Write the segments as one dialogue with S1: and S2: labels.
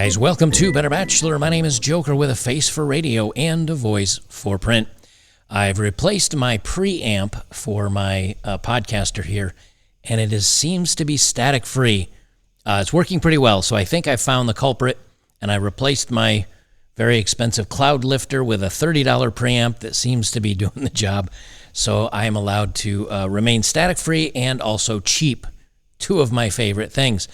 S1: guys, welcome to Better Bachelor. My name is Joker with a face for radio and a voice for print. I've replaced my preamp for my podcaster here, and it seems to be static free. It's working pretty well, so I think I found the culprit, and I replaced my very expensive cloud lifter with a $30 preamp that seems to be doing the job. So I am allowed to remain static free and also cheap, two of my favorite things.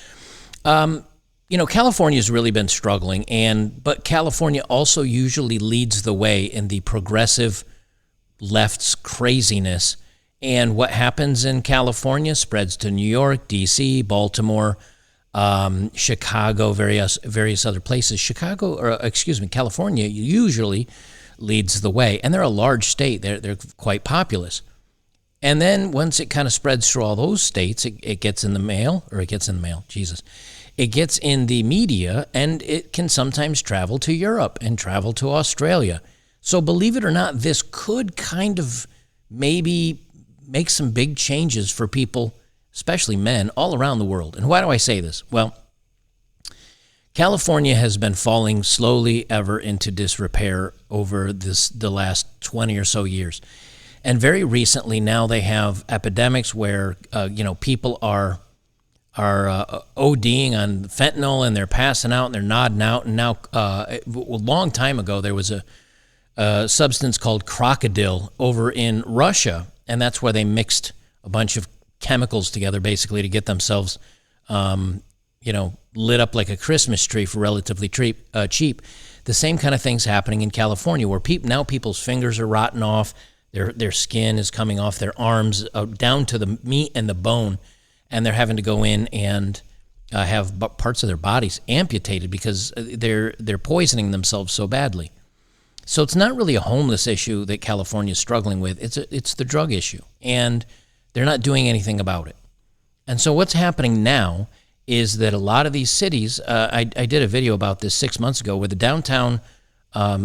S1: California's really been struggling, but California also usually leads the way in the progressive left's craziness. And what happens in California spreads to New York, D.C., Baltimore, Chicago, various other places. California usually leads the way, and they're a large state. They're quite populous. And then once it kind of spreads through all those states, it gets in the mail. It gets in the media, and it can sometimes travel to Europe and travel to Australia. So believe it or not, this could kind of maybe make some big changes for people, especially men, all around the world. And why do I say this? Well, California has been falling slowly ever into disrepair over the last 20 or so years. And very recently now they have epidemics where, people are ODing on fentanyl, and they're passing out and they're nodding out. And now, a long time ago, there was a substance called crocodile over in Russia, and that's where they mixed a bunch of chemicals together basically to get themselves, lit up like a Christmas tree for relatively cheap. The same kind of thing's happening in California, where now people's fingers are rotting off, their skin is coming off their arms down to the meat and the bone, and they're having to go in and have parts of their bodies amputated because they're poisoning themselves so badly. So it's not really a homeless issue that California is struggling with. It's the drug issue, and they're not doing anything about it. And so what's happening now is that a lot of these cities, I did a video about this 6 months ago, where the downtown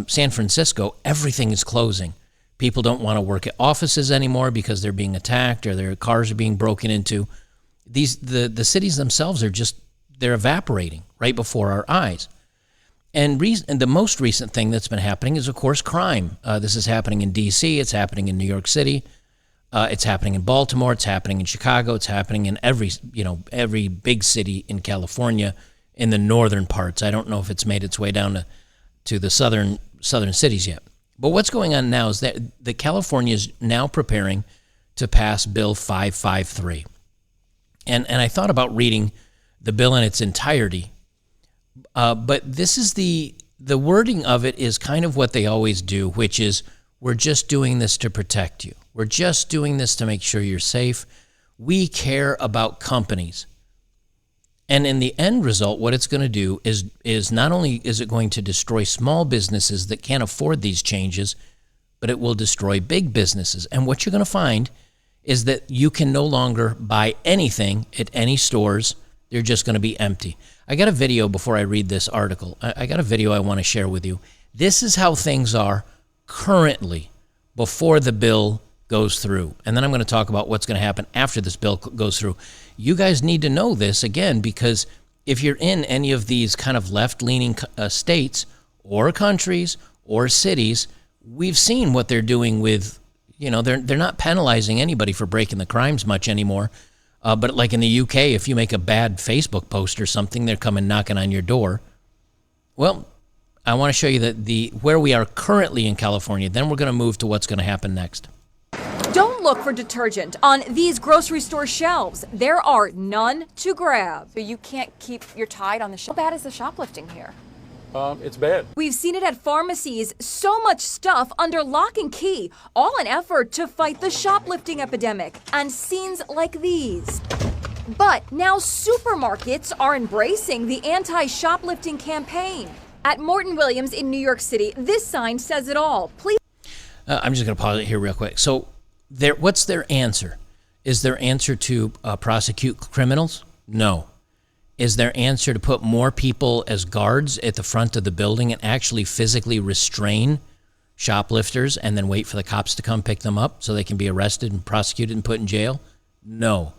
S1: San Francisco, everything is closing. People don't want to work at offices anymore because they're being attacked or their cars are being broken into. The cities themselves they're evaporating right before our eyes. And the most recent thing that's been happening is, of course, crime. This is happening in D.C., it's happening in New York City, it's happening in Baltimore, it's happening in Chicago, it's happening in every big city in California, in the northern parts. I don't know if it's made its way down to the southern cities yet. But what's going on now is that California is now preparing to pass Bill 553. And I thought about reading the bill in its entirety, but this is the wording of it is kind of what they always do, which is, we're just doing this to protect you. We're just doing this to make sure you're safe. We care about companies. And in the end result, what it's going to do is not only is it going to destroy small businesses that can't afford these changes, but it will destroy big businesses. And what you're going to find is that you can no longer buy anything at any stores. They're just going to be empty. I got a video before I read this article. I got a video I want to share with you. This is how things are currently before the bill goes through. And then I'm going to talk about what's going to happen after this bill goes through. You guys need to know this, again, because if you're in any of these kind of left-leaning states or countries or cities, we've seen what they're doing with, they're not penalizing anybody for breaking the crimes much anymore. But like in the UK, if you make a bad Facebook post or something, they're coming knocking on your door. Well, I want to show you where we are currently in California. Then we're going to move to what's going to happen next.
S2: Don't look for detergent on these grocery store shelves. There are none to grab.
S3: So you can't keep your tide on the shelf. How bad is the shoplifting here?
S4: It's bad.
S2: We've seen it at pharmacies. So much stuff under lock and key. All an effort to fight the shoplifting epidemic. And scenes like these. But now supermarkets are embracing the anti-shoplifting campaign. At Morton Williams in New York City, this sign says it all. Please.
S1: I'm just going to pause it here real quick. So what's their answer? Is their answer to prosecute criminals? No. Is their answer to put more people as guards at the front of the building and actually physically restrain shoplifters and then wait for the cops to come pick them up so they can be arrested and prosecuted and put in jail? No.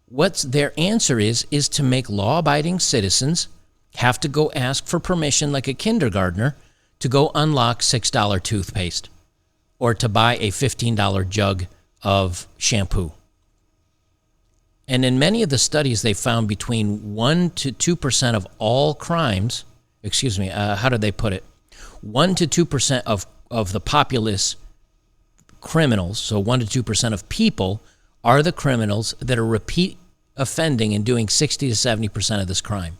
S1: What's their answer is to make law-abiding citizens have to go ask for permission like a kindergartner to go unlock $6 toothpaste or to buy a $15 jug of shampoo. And in many of the studies, they found between 1% to 2% of all crimes, how did they put it? 1% to 2% of the populace criminals, so 1% to 2% of people are the criminals that are repeat offending and doing 60 to 70% of this crime.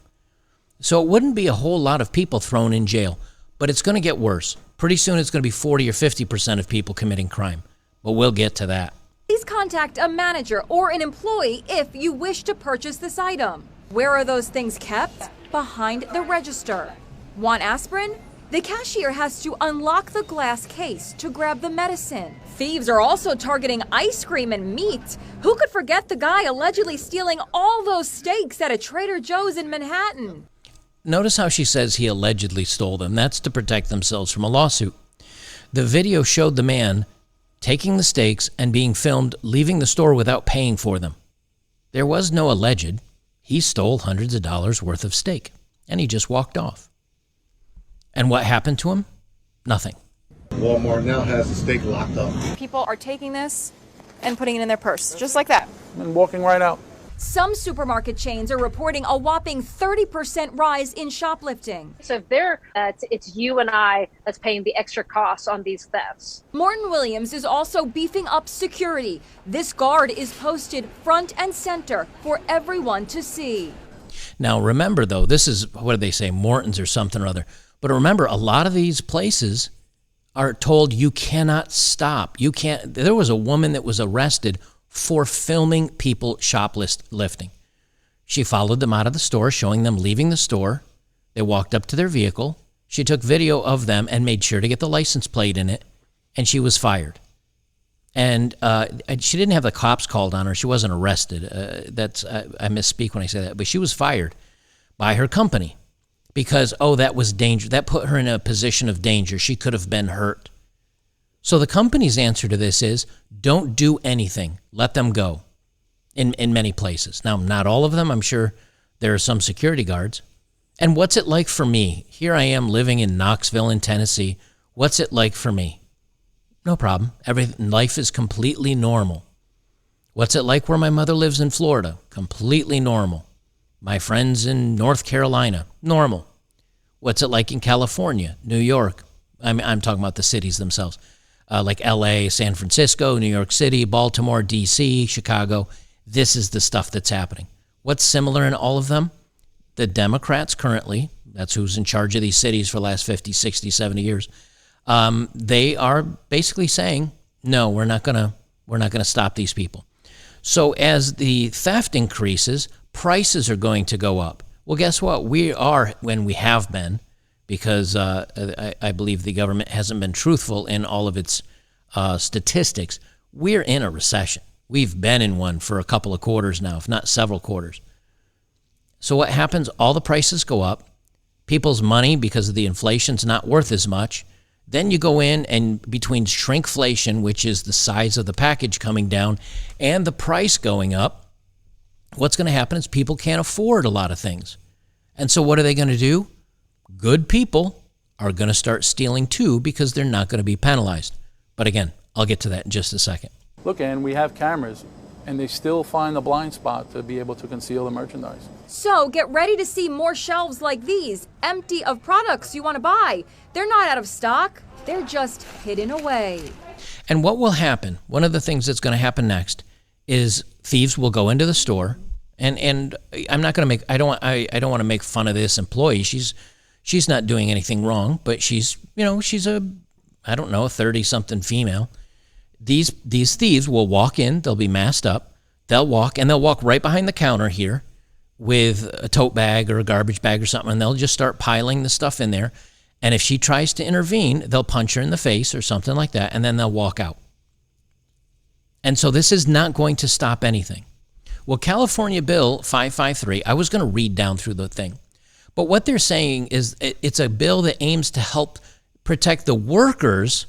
S1: So it wouldn't be a whole lot of people thrown in jail, but it's going to get worse. Pretty soon it's going to be 40 or 50% of people committing crime, but we'll get to that.
S2: Please contact a manager or an employee if you wish to purchase this item. Where are those things kept? Behind the register. Want aspirin? The cashier has to unlock the glass case to grab the medicine. Thieves are also targeting ice cream and meat. Who could forget the guy allegedly stealing all those steaks at a Trader Joe's in Manhattan?
S1: Notice how she says he allegedly stole them. That's to protect themselves from a lawsuit. The video showed the man taking the steaks and being filmed leaving the store without paying for them. There was no alleged. He stole hundreds of dollars worth of steak, and he just walked off. And what happened to him? Nothing.
S4: Walmart now has the steak locked up.
S3: People are taking this and putting it in their purse, just like that.
S5: And walking right out.
S2: Some supermarket chains are reporting a whopping 30% rise in shoplifting.
S6: So if it's you and I that's paying the extra costs on these thefts.
S2: Morton Williams is also beefing up security. This guard is posted front and center for everyone to see.
S1: Now remember though, this is, what do they say, Morton's or something or other. But remember, a lot of these places are told you cannot stop. You can't. There was a woman that was arrested for filming people shoplifting. She followed them out of the store, showing them leaving the store. They walked up to their vehicle. She took video of them and made sure to get the license plate in it, and she was fired. And she didn't have the cops called on her. She wasn't arrested. I misspeak when I say that, but she was fired by her company because, that was danger. That put her in a position of danger. She could have been hurt. So the company's answer to this is, don't do anything. Let them go in many places. Now, not all of them. I'm sure there are some security guards. And what's it like for me? Here I am living in Knoxville in Tennessee. What's it like for me? No problem. Life is completely normal. What's it like where my mother lives in Florida? Completely normal. My friends in North Carolina? Normal. What's it like in California, New York? I'm talking about the cities themselves. Like LA, San Francisco, New York City, Baltimore, DC, Chicago. This is the stuff that's happening. What's similar in all of them? The Democrats currently, that's who's in charge of these cities for the last 50, 60, 70 years, they are basically saying, no, we're not gonna stop these people. So as the theft increases, prices are going to go up. Well, guess what? We have been, because I believe the government hasn't been truthful in all of its statistics. We're in a recession. We've been in one for a couple of quarters now, if not several quarters. So what happens? All the prices go up. People's money, because of the inflation's not worth as much. Then you go in, and between shrinkflation, which is the size of the package coming down, and the price going up, what's going to happen is people can't afford a lot of things. And so what are they going to do? Good people are going to start stealing too, because they're not going to be penalized. But again, I'll get to that in just a second.
S5: Look, and we have cameras, and they still find the blind spot to be able to conceal the merchandise.
S2: So get ready to see more shelves like these, empty of products you want to buy. They're not out of stock. They're just hidden away.
S1: And what will happen, one of the things that's going to happen next, is thieves will go into the store, and I'm not going to make, I don't want to make fun of this employee. She's not doing anything wrong, but she's a 30-something female. These thieves will walk in, they'll be masked up, they'll walk right behind the counter here with a tote bag or a garbage bag or something, and they'll just start piling the stuff in there. And if she tries to intervene, they'll punch her in the face or something like that, and then they'll walk out. And so this is not going to stop anything. Well, California Bill 553, I was going to read down through the thing. But what they're saying is it's a bill that aims to help protect the workers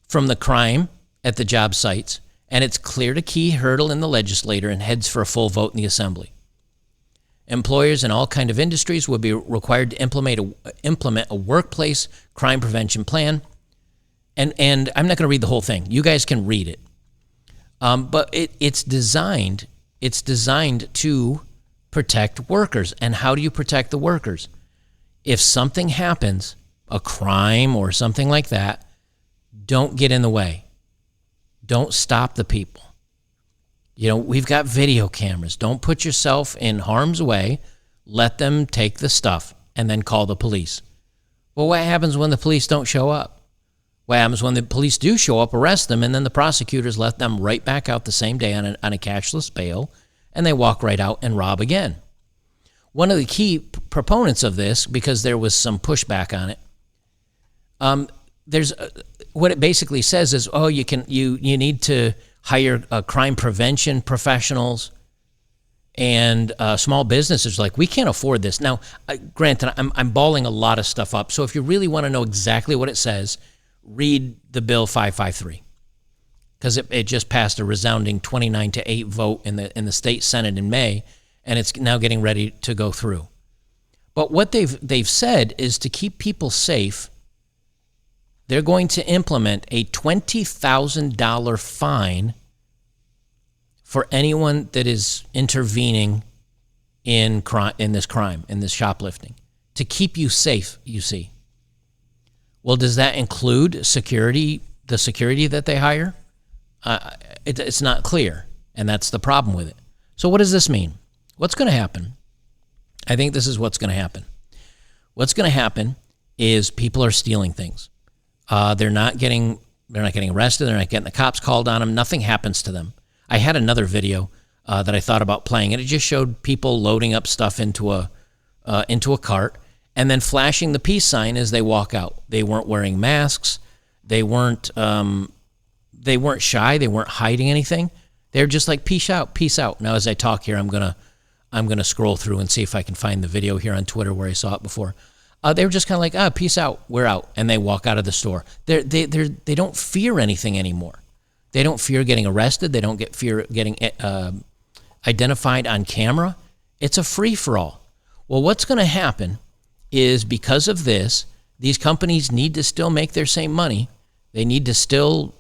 S1: from the crime at the job sites, and it's cleared a key hurdle in the legislature and heads for a full vote in the assembly. Employers in all kinds of industries would be required to implement a workplace crime prevention plan. And I'm not going to read the whole thing. You guys can read it. But it's designed to protect workers. And how do you protect the workers? If something happens, a crime or something like that, don't get in the way. Don't stop the people. We've got video cameras. Don't put yourself in harm's way. Let them take the stuff and then call the police. Well, what happens when the police don't show up? What happens when the police do show up, arrest them, and then the prosecutors let them right back out the same day on a cashless bail, and they walk right out and rob again? One of the key proponents of this, because there was some pushback on it, there's what it basically says is, you need to hire crime prevention professionals, and small businesses like, we can't afford this. Now, granted, I'm balling a lot of stuff up, so if you really want to know exactly what it says, read the Bill 553, because it just passed a resounding 29-8 vote in the state Senate in May, and it's now getting ready to go through. But what they've said is, to keep people safe, they're going to implement a $20,000 fine for anyone that is intervening in this shoplifting, to keep you safe, you see. Well, does that include security, the security that they hire? It's not clear, and that's the problem with it. So what does this mean? What's going to happen? I think this is what's going to happen. What's going to happen is people are stealing things. They're not getting arrested. They're not getting the cops called on them. Nothing happens to them. I had another video that I thought about playing, and it just showed people loading up stuff into a cart and then flashing the peace sign as they walk out. They weren't wearing masks. They weren't shy. They weren't hiding anything. They're just like, peace out. Now, as I talk here, I'm gonna scroll through and see if I can find the video here on Twitter where I saw it before. They were just kind of like, peace out, we're out, and they walk out of the store. They don't fear anything anymore. They don't fear getting arrested. They don't fear getting identified on camera. It's a free-for-all. Well, what's going to happen is, because of this, these companies need to still make their same money. They need to still,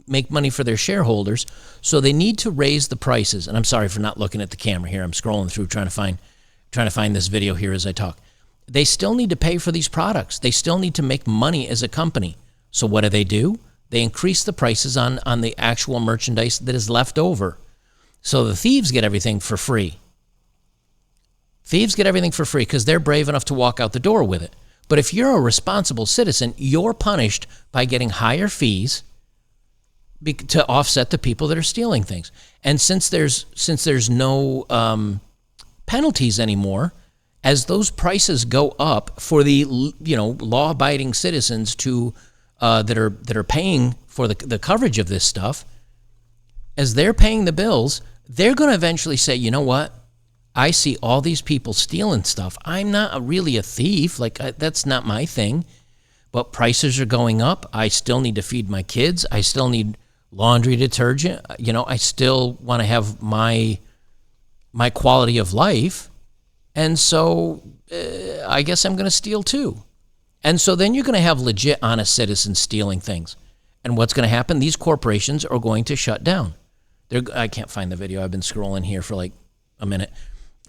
S1: make money for their shareholders. So they need to raise the prices. And I'm sorry for not looking at the camera here. I'm scrolling through trying to find this video here as I talk. They still need to pay for these products. They still need to make money as a company. So what do? They increase the prices on the actual merchandise that is left over. So the thieves get everything for free. Thieves get everything for free because they're brave enough to walk out the door with it. But if you're a responsible citizen, you're punished by getting higher fees to offset the people that are stealing things. And since there's no penalties anymore, as those prices go up for the law-abiding citizens that are paying for the coverage of this stuff, as they're paying the bills, they're going to eventually say, you know what? I see all these people stealing stuff. I'm not really a thief. That's not my thing. But prices are going up. I still need to feed my kids. I still need laundry detergent. I still want to have my quality of life. And so I guess I'm going to steal too. And so then you're going to have legit, honest citizens stealing things. And what's going to happen? These corporations are going to shut down. I can't find the video. I've been scrolling here for like a minute.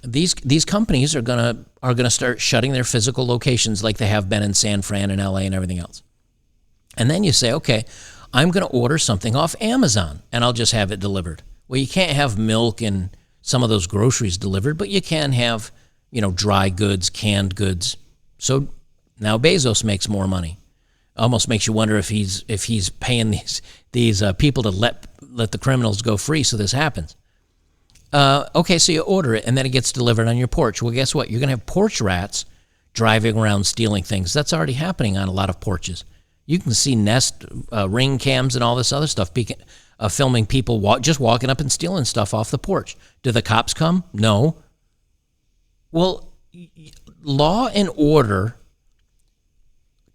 S1: These companies are gonna start shutting their physical locations like they have been in San Fran and LA and everything else. And then you say, okay, I'm going to order something off Amazon and I'll just have it delivered. Well, you can't have milk and some of those groceries delivered, but you can have, dry goods, canned goods. So now Bezos makes more money. Almost makes you wonder if he's paying these people to let the criminals go free so this happens. Okay, so you order it, and then it gets delivered on your porch. Well, guess what? You're going to have porch rats driving around stealing things. That's already happening on a lot of porches. You can see Nest Ring cams and all this other stuff filming people just walking up and stealing stuff off the porch. Do the cops come? No. Well, law and order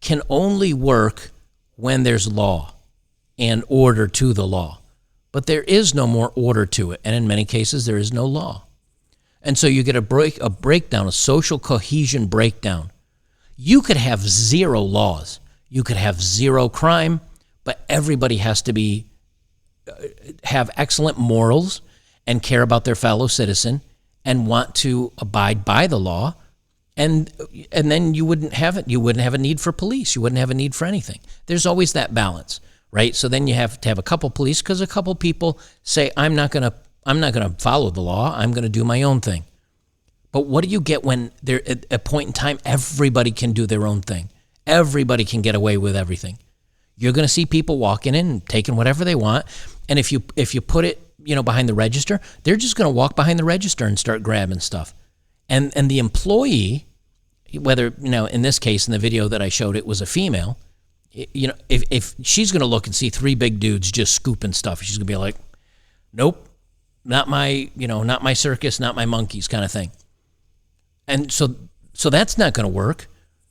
S1: can only work when there's law and order to the law. But there is no more order to it, and in many cases, there is no law. And so you get a breakdown, a social cohesion breakdown. You could have zero laws. You could have zero crime, but everybody has to have excellent morals and care about their fellow citizen and want to abide by the law. And then you wouldn't have it. You wouldn't have a need for police. You wouldn't have a need for anything. There's always that balance, right? So then you have to have a couple police because a couple people say, I'm not going to follow the law. I'm going to do my own thing. But what do you get when they're at a point in time, everybody can do their own thing. Everybody can get away with everything. You're going to see people walking in and taking whatever they want. And if you put it, behind the register, they're just going to walk behind the register and start grabbing stuff. And the employee, whether, in this case, in the video that I showed, it was a female, if she's going to look and see three big dudes just scooping stuff, she's going to be like, nope, not my circus, not my monkeys kind of thing. And so that's not going to work.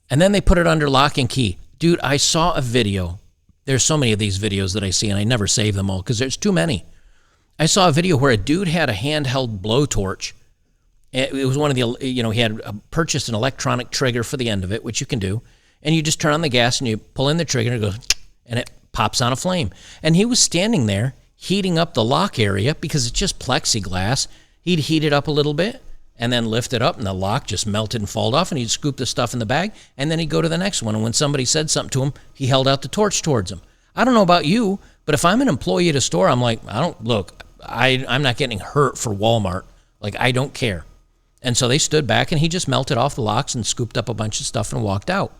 S1: And then they put it under lock and key. Dude, I saw a video. There's so many of these videos that I see, and I never save them all because there's too many. I saw a video where a dude had a handheld blowtorch. It was one of the, he had purchased an electronic trigger for the end of it, which you can do. And you just turn on the gas and you pull in the trigger and it goes, and it pops on a flame. And he was standing there heating up the lock area because it's just plexiglass. He'd heat it up a little bit and then lift it up and the lock just melted and fall off and he'd scoop the stuff in the bag and then he'd go to the next one. And when somebody said something to him, he held out the torch towards him. I don't know about you, but if I'm an employee at a store, I'm like, I'm not getting hurt for Walmart. Like, I don't care. And so they stood back and he just melted off the locks and scooped up a bunch of stuff and walked out.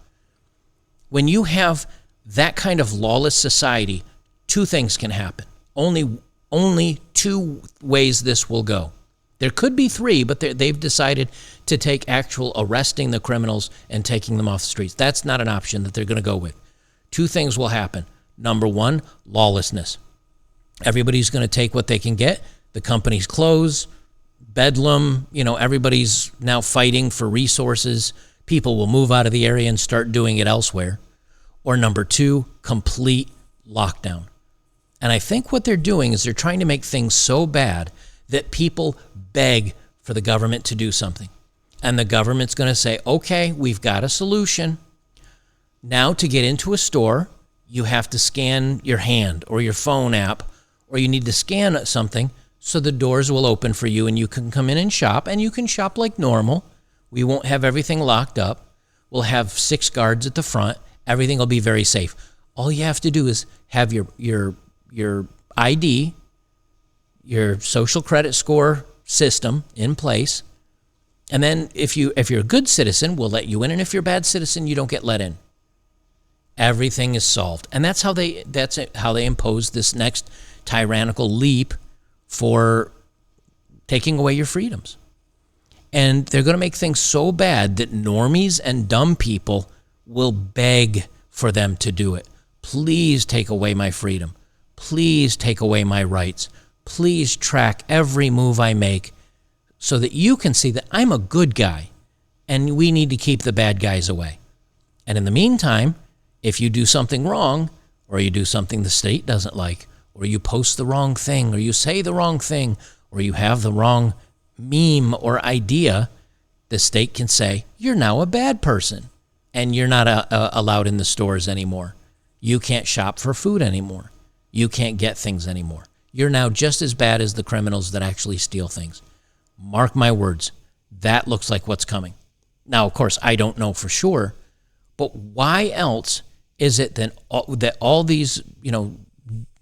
S1: When you have that kind of lawless society, two things can happen. Only two ways this will go. There could be three, but they've decided to take actual arresting the criminals and taking them off the streets. That's not an option that they're going to go with. Two things will happen. Number one, lawlessness. Everybody's going to take what they can get. The companies close, bedlam, everybody's now fighting for resources. People will move out of the area and start doing it elsewhere. Or number two, complete lockdown. And I think what they're doing is they're trying to make things so bad that people beg for the government to do something. And the government's going to say, okay, we've got a solution. Now to get into a store, you have to scan your hand or your phone app, or you need to scan something so the doors will open for you and you can come in and shop, and you can shop like normal. We won't have everything locked up. We'll have 6 guards at the front. Everything will be very safe. All you have to do is have your ID, your social credit score system in place. And then if you're a good citizen, we'll let you in. And if you're a bad citizen, you don't get let in. Everything is solved. And that's how they impose this next tyrannical leap for taking away your freedoms. And they're going to make things so bad that normies and dumb people will beg for them to do it. Please take away my freedom. Please take away my rights. Please track every move I make so that you can see that I'm a good guy and we need to keep the bad guys away. And in the meantime, if you do something wrong, or you do something the state doesn't like, or you post the wrong thing, or you say the wrong thing, or you have the wrong meme or idea, the state can say, you're now a bad person, and you're not allowed in the stores anymore. You can't shop for food anymore. You can't get things anymore. You're now just as bad as the criminals that actually steal things. Mark my words, that looks like what's coming. Now, of course, I don't know for sure, but why else is it that all these,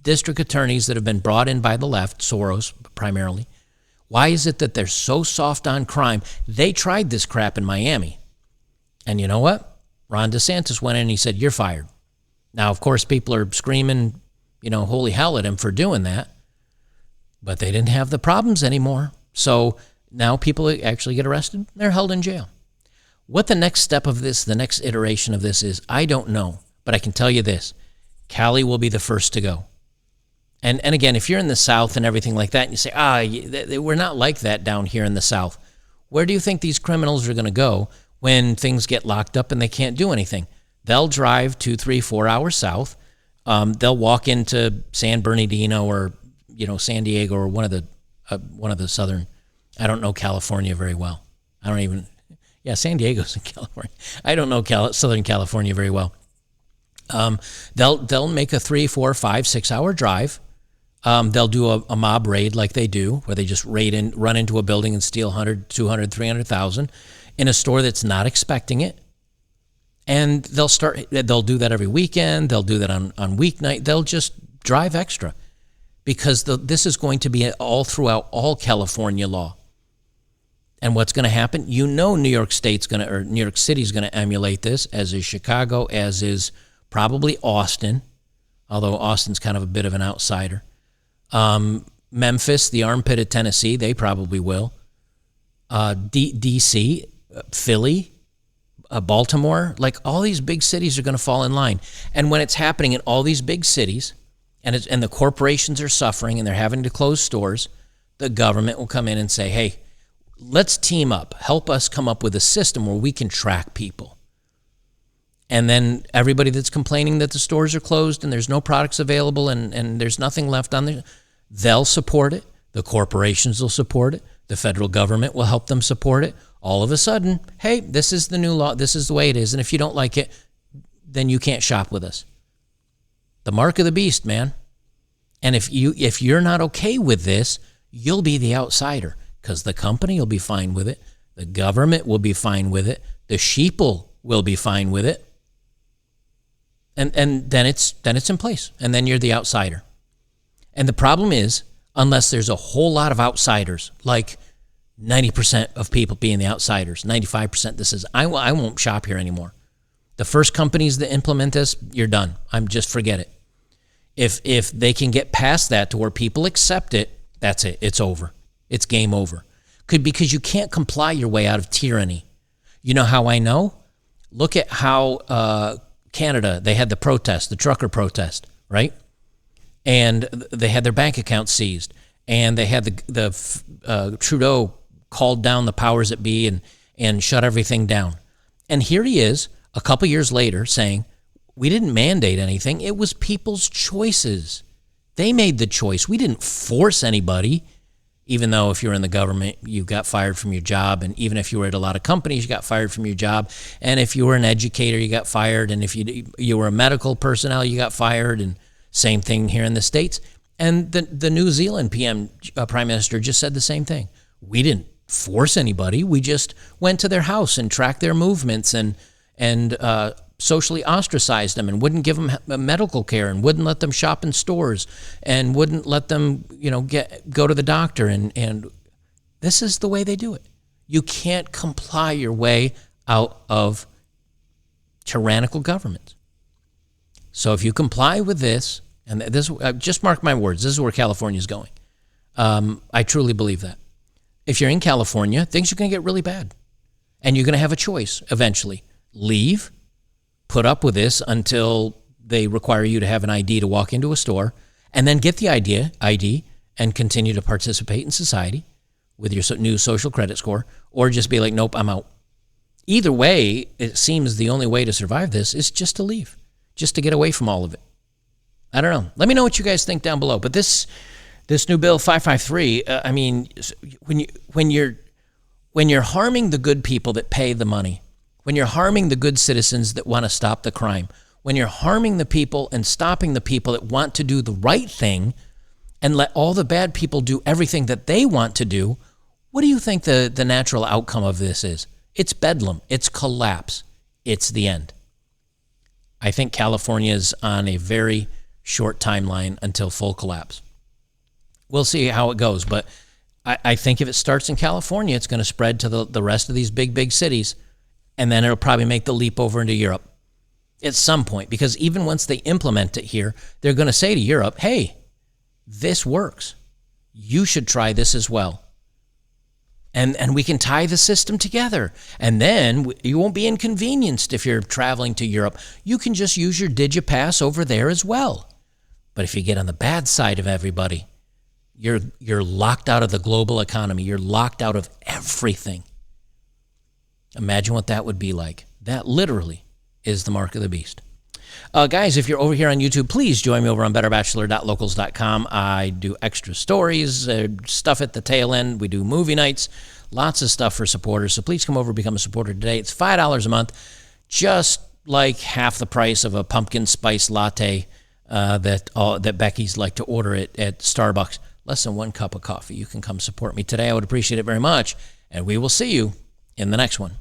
S1: district attorneys that have been brought in by the left, Soros primarily, why is it that they're so soft on crime? They tried this crap in Miami. And you know what? Ron DeSantis went in and he said, you're fired. Now, of course, people are screaming, holy hell at him for doing that. But they didn't have the problems anymore. So now people actually get arrested. They're held in jail. What the next step of this, the next iteration of this is, I don't know. But I can tell you this. Cali will be the first to go. And again, if you're in the South and everything like that, and you say, we're not like that down here in the South. Where do you think these criminals are going to go when things get locked up and they can't do anything? They'll drive 2, 3, 4 hours south. They'll walk into San Bernardino or San Diego or one of the southern I don't know California very well. San Diego's in California. I don't know Southern California very well. They'll make a 3, 4, 5, 6 hour drive. They'll do a mob raid like they do, where they just run into a building and steal 100, 200, 300,000 in a store that's not expecting it. And they'll do that every weekend. They'll do that on weeknight. They'll just drive extra because this is going to be all throughout all California law. And what's going to happen? New York City's going to emulate this, as is Chicago, as is probably Austin, although Austin's kind of a bit of an outsider. Memphis, the armpit of Tennessee, they probably will. D.C., Philly, Baltimore, like all these big cities are going to fall in line. And when it's happening in all these big cities, and the corporations are suffering and they're having to close stores, the government will come in and say, hey, let's team up. Help us come up with a system where we can track people. And then everybody that's complaining that the stores are closed and there's no products available and there's nothing left on there, they'll support it. The corporations will support it. The federal government will help them support it. All of a sudden, hey, this is the new law. This is the way it is. And if you don't like it, then you can't shop with us. The mark of the beast, man. And if you're not okay with this, you'll be the outsider, because the company will be fine with it. The government will be fine with it. The sheeple will be fine with it. And then it's in place. And then you're the outsider. And the problem is, unless there's a whole lot of outsiders, like 90% of people being the outsiders, 95% I won't shop here anymore. The first companies that implement this, you're done. Just forget it. If they can get past that to where people accept it, that's it. It's over. It's game over. Because you can't comply your way out of tyranny. You know how I know? Look at how Canada, they had the protest, the trucker protest, right? And they had their bank accounts seized. And they had the Trudeau called down the powers that be and shut everything down. And here he is a couple years later saying, we didn't mandate anything. It was people's choices. They made the choice. We didn't force anybody, even though if you were in the government, you got fired from your job. And even if you were at a lot of companies, you got fired from your job. And if you were an educator, you got fired. And if you were a medical personnel, you got fired. And same thing here in the States. And the New Zealand Prime Minister just said the same thing. We didn't force anybody. We just went to their house and tracked their movements and socially ostracized them and wouldn't give them medical care and wouldn't let them shop in stores and wouldn't let them, go to the doctor. And this is the way they do it. You can't comply your way out of tyrannical governments. So if you comply with this, and this, just mark my words, this is where California is going. I truly believe that. If you're in California, things are going to get really bad. And you're going to have a choice eventually. Leave, put up with this until they require you to have an ID to walk into a store, and then get the ID and continue to participate in society with your new social credit score, or just be like, nope, I'm out. Either way, it seems the only way to survive this is just to leave, just to get away from all of it. I don't know. Let me know what you guys think down below. But this new bill 553, when you're harming the good people that pay the money, when you're harming the good citizens that want to stop the crime, when you're harming the people and stopping the people that want to do the right thing and let all the bad people do everything that they want to do, what do you think the natural outcome of this is? It's bedlam. It's collapse. It's the end. I think California is on a very short timeline until full collapse. We'll see how it goes, but I think if it starts in California, it's going to spread to the rest of these big cities, and then it'll probably make the leap over into Europe at some point, because even once they implement it here, they're going to say to Europe, hey, this works. You should try this as well. And we can tie the system together. And then you won't be inconvenienced if you're traveling to Europe. You can just use your DigiPass over there as well. But if you get on the bad side of everybody, you're locked out of the global economy. You're locked out of everything. Imagine what that would be like. That literally is the mark of the beast. Guys, if you're over here on YouTube, please join me over on betterbachelor.locals.com. I do extra stories, stuff at the tail end. We do movie nights, lots of stuff for supporters. So please come over and become a supporter today. It's $5 a month, just like half the price of a pumpkin spice latte that Becky's like to order at Starbucks. Less than 1 cup of coffee. You can come support me today. I would appreciate it very much. And we will see you in the next one.